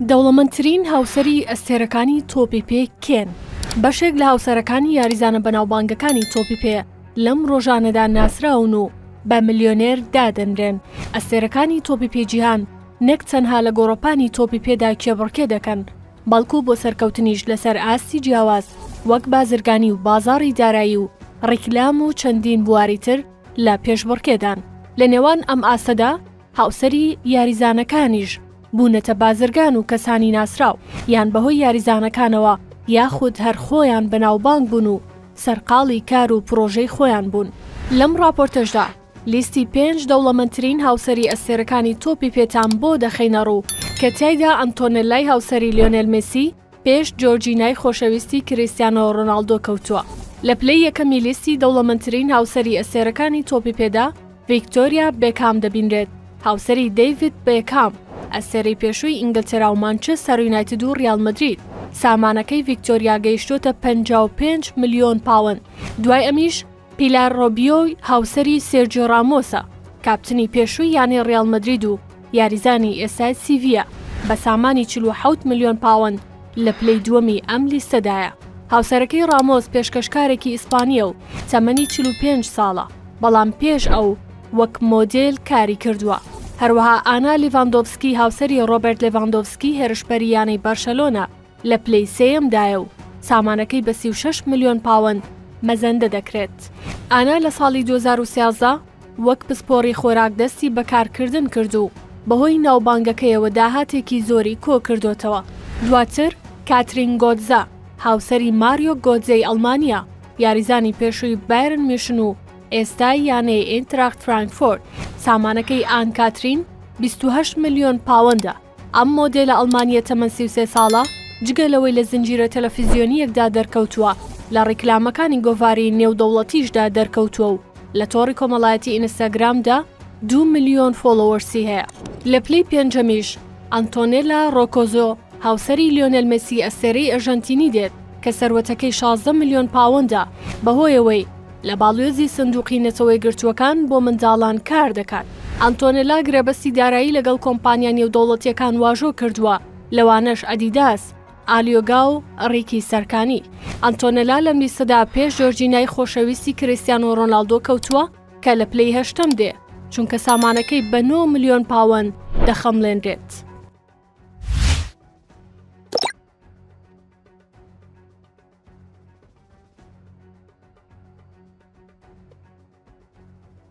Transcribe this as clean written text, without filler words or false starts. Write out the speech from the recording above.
دەوڵەمەندترین هاوسەری ئەستێرەکانی تۆپی پێ کێن؟ بەشێک لە هاوسەرەکانی یاریزانە بەناوبانگەکانی تۆپی پێ لەم ڕۆژانەدا ناسراون و بە ملیۆنێر دادەنرێن. ئەستێرەکانی تۆپی پێ جیهان نەک تەنها لە گۆڕۆپانی تۆپی پێدا کێبڕکێ دەکەن، بەڵکو بۆ سەرکەوتنیش لەسەر ئاستی جیاواز وەک بازرگانی و بازاڕی دارایی و ڕیکلام و چەندین بواری تر لە پێشبڕکێدان. لە نێوان ئەم ئاستەدا هاوسەری یاریزانەکانیش بوونەتە بازرگان و کەسانی ناسراو یان بەهۆی یاریزانەکانەوە یاخود هەر خۆیان بەناوبانگ بوون و سەرقاڵی کار و پرۆژەی خۆیان بوون. لەم راپۆرتەشدا لیستی 5 دەوڵەمەندترین هاوسەری ئەستێرەکانی تۆپی پێتان بۆ دەخەینە ڕوو کە تایدا ئەنتۆنێلای هاوسەری لیۆنێل مێسی پێش جۆرجینای خۆشەویستی کریستیانۆ ڕۆناڵدۆ کەوتووە. لە پلەی یەکەمی لیستی دەوڵەمەندترین هاوسەری ئەستێرەکانی تۆپی پێدا ڤیکتۆریا بێکام دەبینرێت، هاوسەری دەیڤید بێکام ئەستێرەی پێشووی ئینگلتەرا و مانچستەر یونایتد و ریال مەدرید. سامانەکەی ڤیکتۆریا گەیشتۆتە 55 ملیۆن پاوەند. دوای ئەمیش پیلار ڕۆبیۆ هاوسەری سێرجیۆ رامۆسە، کاپتنی پێشووی یانی ریال مەدرید و یاریزانی ئێستای سیڤیە بە سامانی 47 ملیۆن پاوەند لە پلەی دووەمی ئەم لیستەدایە. هاوسەرەکەی رامۆس پێشکەشکارێکی ئیسپانیە و تەمەنی 45 ساڵە، بەڵام پێش ئەو وەک مۆدێل کاری کردووە. هەروەها ئانا لیڤاندۆڤسکی هاوسەری ڕۆبێرت لیڤاندۆڤسکی هێرشبەریانەی بەرشەلۆنا لە پلەی سێیەمدایە و سامانەکەی بە 36 ملیۆن پاوەند مەزەندە دەکرێت. ئانا لە ساڵی 2013 وەک پسپۆڕی خۆراک دەستی بەکارکردن کرد و بەهۆی ناوبانگەکەیەوە داهاتێکی زۆری کۆ کردوتەوە. دواتر کاترین گۆتزە هاوسەری ماریۆ گۆتزەی ئەڵمانیا، یاریزانی پێشووی بایرن میشن و ئێستای یانەی ئینتراخت فرانکفۆرت، سامانەکەی ئان کاترین 28 ملیۆن پاوەندە. ئەم مۆدێلە ئەڵمانیە تەمەن 33 ساڵە جگەلەوەی لە زنجیرە تەلەڤیزیۆنیەکدا دەرکەوتووە، لە ڕیکلامەکانی گۆڤاری نێودەوڵەتیشدا دەرکەوتووە و لە تۆڕی کۆمەڵایەتی ئینستاگرامدا 2 ملیۆن فۆلۆوەرسی هەیە. لە پلەی پێنجەمیش ئەنتۆنێلا ڕۆکۆزۆ هاوسەری لیۆنێل مێسی ئەستێرەی ئەرژەنتینی دێت کە سەروەتەکەی 16 ملیۆن پاوەندە، بەهۆیەوەی لە باڵێزی سندوقی نەتەوەی گرتووەکان بۆ منداڵان کار دەکات. ئەنتۆنێلا گرێبەستی دارایی لەگەڵ کۆمپانیا نێودەوڵەتیەکان واژۆ کردووە، لەوانەش ئەدیداس، ئالیۆگا و ڕێکی سەرکانی. ئەنتۆنێلا لەم لیستەدا پێش جۆرجینای خۆشەویستی کریستیانۆ ڕۆناڵدۆ کەوتووە کە لە پلەی هەشتەم دێ، چونکە سامانەکەی بە 9 ملیۆن پاوەند دەخەمڵێنرێت.